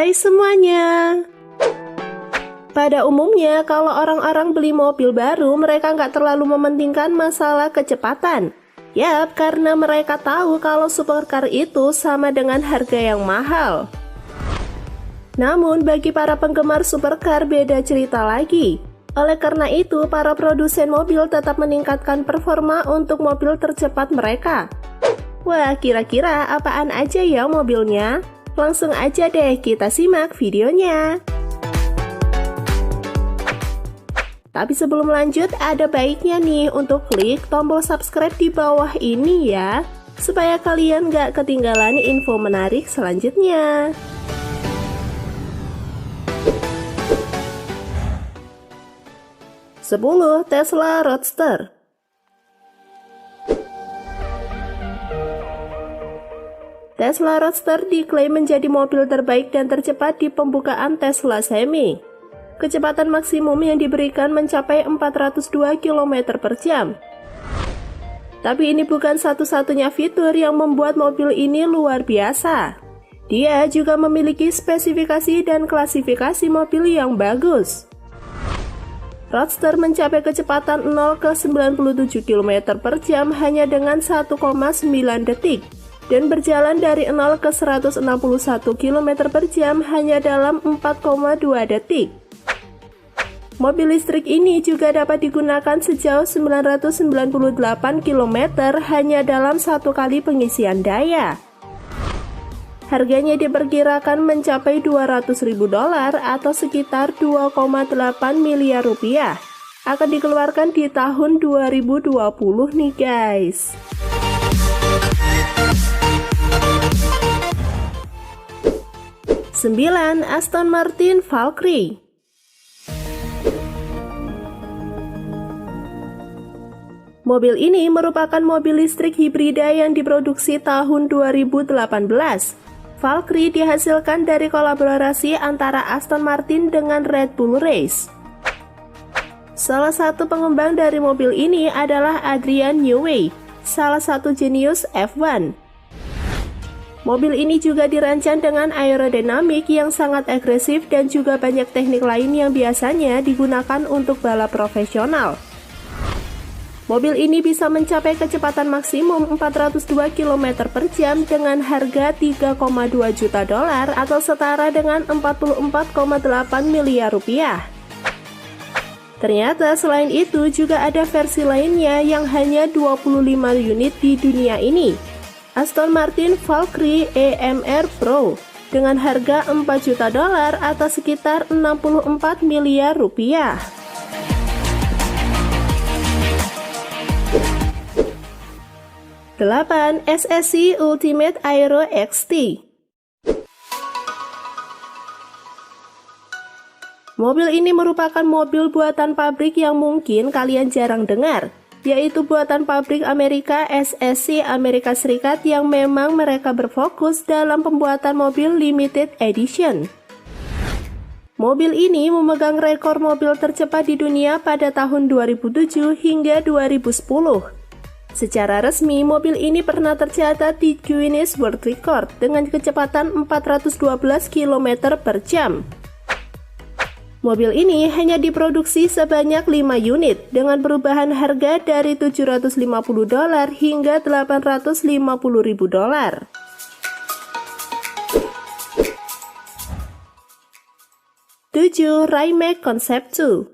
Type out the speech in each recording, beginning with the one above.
Hai semuanya. Pada umumnya, kalau orang-orang beli mobil baru, mereka nggak terlalu mementingkan masalah kecepatan. Yap, karena mereka tahu kalau supercar itu sama dengan harga yang mahal. Namun, bagi para penggemar supercar beda cerita lagi. Oleh karena itu, para produsen mobil tetap meningkatkan performa untuk mobil tercepat mereka. Wah, kira-kira apaan aja ya mobilnya? Langsung aja deh kita simak videonya. Tapi sebelum lanjut, ada baiknya nih untuk klik tombol subscribe di bawah ini ya, supaya kalian gak ketinggalan info menarik selanjutnya. Sepuluh Tesla Roadster. Tesla Roadster diklaim menjadi mobil terbaik dan tercepat di pembukaan Tesla Semi. Kecepatan maksimum yang diberikan mencapai 402 km per jam. Tapi ini bukan satu-satunya fitur yang membuat mobil ini luar biasa. Dia juga memiliki spesifikasi dan klasifikasi mobil yang bagus. Roadster mencapai kecepatan 0 ke 97 km per jam hanya dengan 1,9 detik. Dan berjalan dari 0 ke 161 km per jam hanya dalam 4,2 detik. Mobil listrik ini juga dapat digunakan sejauh 998 km hanya dalam satu kali pengisian daya. Harganya diperkirakan mencapai $200.000 atau sekitar 2,8 miliar rupiah. Akan dikeluarkan di tahun 2020 nih guys. Sembilan, Aston Martin Valkyrie. Mobil ini merupakan mobil listrik hibrida yang diproduksi tahun 2018. Valkyrie dihasilkan dari kolaborasi antara Aston Martin dengan Red Bull Race. Salah satu pengembang dari mobil ini adalah Adrian Newey, salah satu jenius F1. Mobil ini juga dirancang dengan aerodinamik yang sangat agresif dan juga banyak teknik lain yang biasanya digunakan untuk balap profesional. Mobil ini bisa mencapai kecepatan maksimum 402 km per jam dengan harga $3,2 juta atau setara dengan 44,8 miliar rupiah. Ternyata selain itu juga ada versi lainnya yang hanya 25 unit di dunia ini. Aston Martin Valkyrie AMR Pro dengan harga $4 juta atau sekitar 64 miliar rupiah. 8. SSC Ultimate Aero XT. Mobil ini merupakan mobil buatan pabrik yang mungkin kalian jarang dengar, yaitu buatan pabrik Amerika SSC Amerika Serikat yang memang mereka berfokus dalam pembuatan mobil limited edition. Mobil ini memegang rekor mobil tercepat di dunia pada tahun 2007 hingga 2010. Secara resmi, mobil ini pernah tercatat di Guinness World Record dengan kecepatan 412 km per jam. Mobil ini hanya diproduksi sebanyak 5 unit dengan perubahan harga dari $750 hingga $850.000. 7. Rimac Concept 2.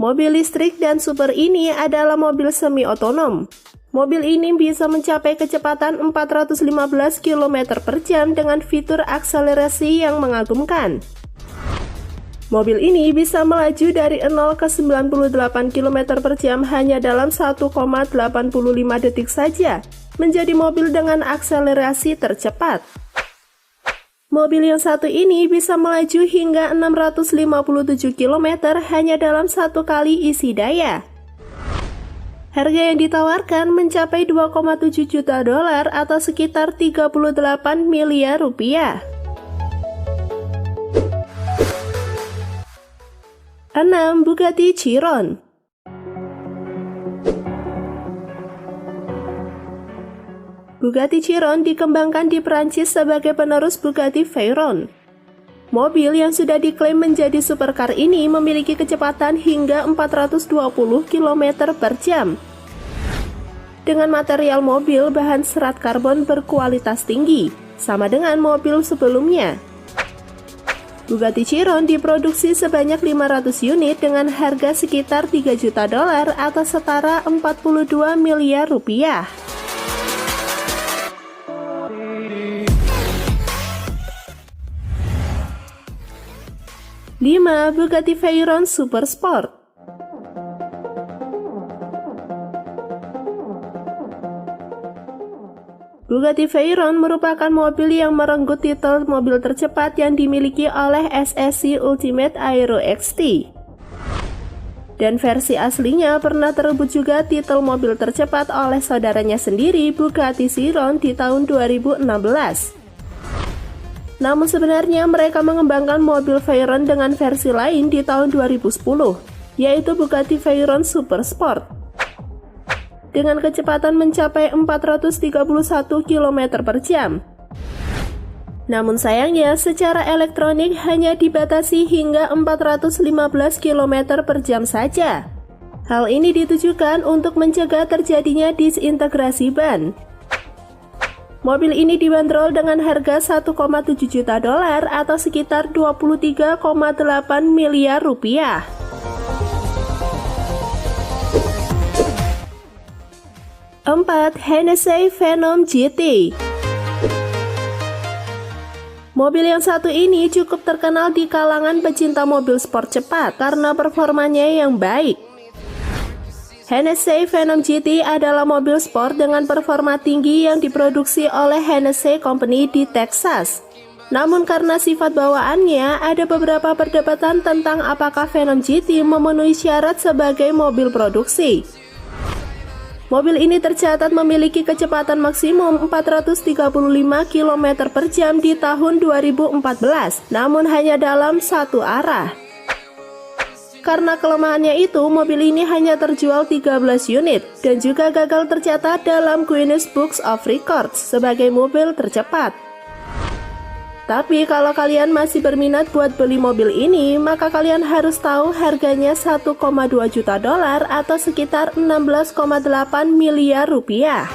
Mobil listrik dan super ini adalah mobil semi-otonom. Mobil ini bisa mencapai kecepatan 415 km per jam dengan fitur akselerasi yang mengagumkan. Mobil ini bisa melaju dari 0 ke 98 km per jam hanya dalam 1,85 detik saja, menjadi mobil dengan akselerasi tercepat. Mobil yang satu ini bisa melaju hingga 657 km hanya dalam satu kali isi daya. Harga yang ditawarkan mencapai $2,7 juta atau sekitar 38 miliar rupiah. 6. Bugatti Chiron. Bugatti Chiron dikembangkan di Prancis sebagai penerus Bugatti Veyron. Mobil yang sudah diklaim menjadi supercar ini memiliki kecepatan hingga 420 km per jam. Dengan material mobil bahan serat karbon berkualitas tinggi, sama dengan mobil sebelumnya. Bugatti Chiron diproduksi sebanyak 500 unit dengan harga sekitar $3 juta atau setara 42 miliar rupiah. Bugatti Veyron Super Sport. Bugatti Veyron merupakan mobil yang merenggut titel mobil tercepat yang dimiliki oleh SSC Ultimate Aero XT. Dan versi aslinya pernah terebut juga titel mobil tercepat oleh saudaranya sendiri, Bugatti Chiron, di tahun 2016. Namun sebenarnya mereka mengembangkan mobil Veyron dengan versi lain di tahun 2010, yaitu Bugatti Veyron Super Sport. Dengan kecepatan mencapai 431 km per jam. Namun sayangnya secara elektronik hanya dibatasi hingga 415 km per jam saja. Hal ini ditujukan untuk mencegah terjadinya disintegrasi ban. Mobil ini dibanderol dengan harga $1,7 juta atau sekitar 23,8 miliar rupiah. Hennessey Phenom GT. Mobil yang satu ini cukup terkenal di kalangan pecinta mobil sport cepat karena performanya yang baik. Hennessey Phenom GT adalah mobil sport dengan performa tinggi yang diproduksi oleh Hennessey Company di Texas. Namun karena sifat bawaannya, ada beberapa perdebatan tentang apakah Phenom GT memenuhi syarat sebagai mobil produksi. Mobil ini tercatat memiliki kecepatan maksimum 435 km per jam di tahun 2014, namun hanya dalam satu arah. Karena kelemahannya itu, mobil ini hanya terjual 13 unit dan juga gagal tercatat dalam Guinness Book of Records sebagai mobil tercepat. Tapi kalau kalian masih berminat buat beli mobil ini, maka kalian harus tahu harganya $1,2 juta atau sekitar 16,8 miliar rupiah.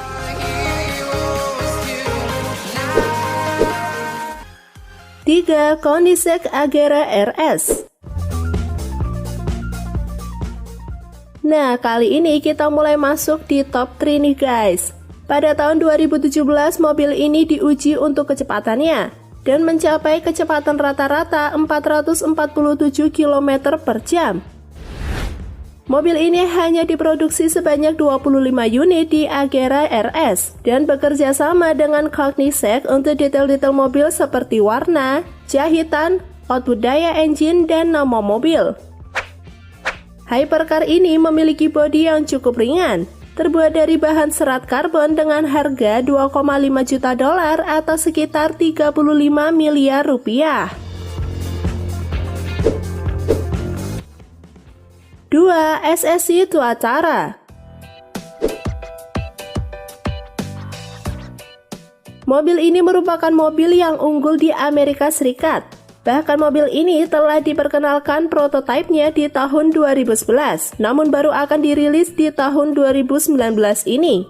Koenigsegg Agera RS. Nah, kali ini kita mulai masuk di top 3 nih guys. Pada tahun 2017, mobil ini diuji untuk kecepatannya dan mencapai kecepatan rata-rata 447 km per jam. Mobil ini hanya diproduksi sebanyak 25 unit di Agera RS dan bekerja sama dengan Koenigsegg untuk detail-detail mobil seperti warna, jahitan, output daya engine, dan nama mobil. Hypercar ini memiliki bodi yang cukup ringan, terbuat dari bahan serat karbon dengan harga $2,5 juta atau sekitar 35 miliar rupiah. 2. SSC Tuatara. Mobil ini merupakan mobil yang unggul di Amerika Serikat. Bahkan mobil ini telah diperkenalkan prototipenya di tahun 2011, namun baru akan dirilis di tahun 2019 ini.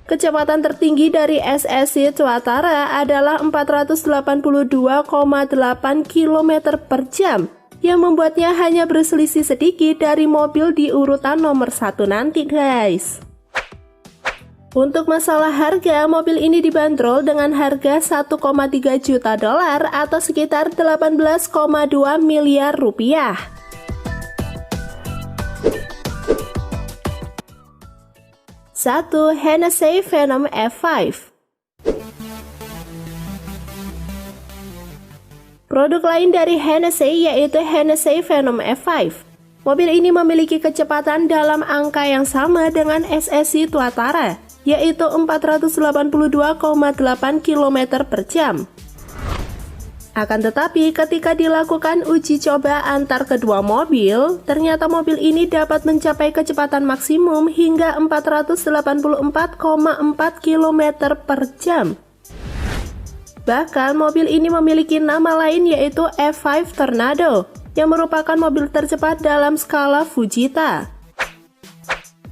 Kecepatan tertinggi dari SSC Tuatara adalah 482,8 km per jam, yang membuatnya hanya berselisih sedikit dari mobil di urutan nomor 1 nanti guys. Untuk masalah harga, mobil ini dibanderol dengan harga $1,3 juta atau sekitar 18,2 miliar rupiah. 1. Hennessey Phenom F5. Produk lain dari Hennessey yaitu Hennessey Phenom F5. Mobil ini memiliki kecepatan dalam angka yang sama dengan SSC Tuatara, yaitu 482,8 km per jam. Akan tetapi ketika dilakukan uji coba antar kedua mobil, ternyata mobil ini dapat mencapai kecepatan maksimum hingga 484,4 km per jam. Bahkan mobil ini memiliki nama lain yaitu F5 Tornado, yang merupakan mobil tercepat dalam skala Fujita.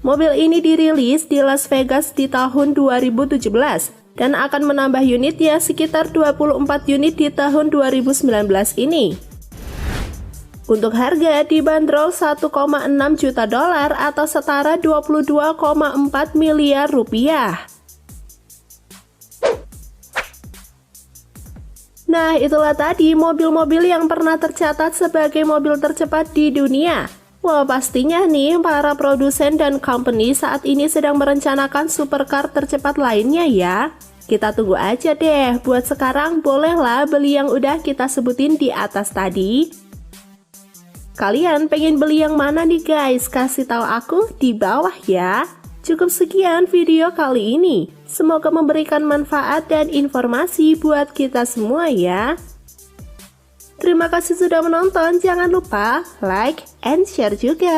Mobil ini dirilis di Las Vegas di tahun 2017 dan akan menambah unitnya sekitar 24 unit di tahun 2019 ini. Untuk harga dibanderol 1,6 juta dolar atau setara 22,4 miliar rupiah. Nah, itulah tadi mobil-mobil yang pernah tercatat sebagai mobil tercepat di dunia. Wah, pastinya nih para produsen dan company saat ini sedang merencanakan supercar tercepat lainnya ya. Kita tunggu aja deh. Buat sekarang bolehlah beli yang udah kita sebutin di atas tadi. Kalian pengen beli yang mana nih guys? Kasih tahu aku di bawah ya. Cukup sekian video kali ini. Semoga memberikan manfaat dan informasi buat kita semua ya. Terima kasih sudah menonton. Jangan lupa like and share juga.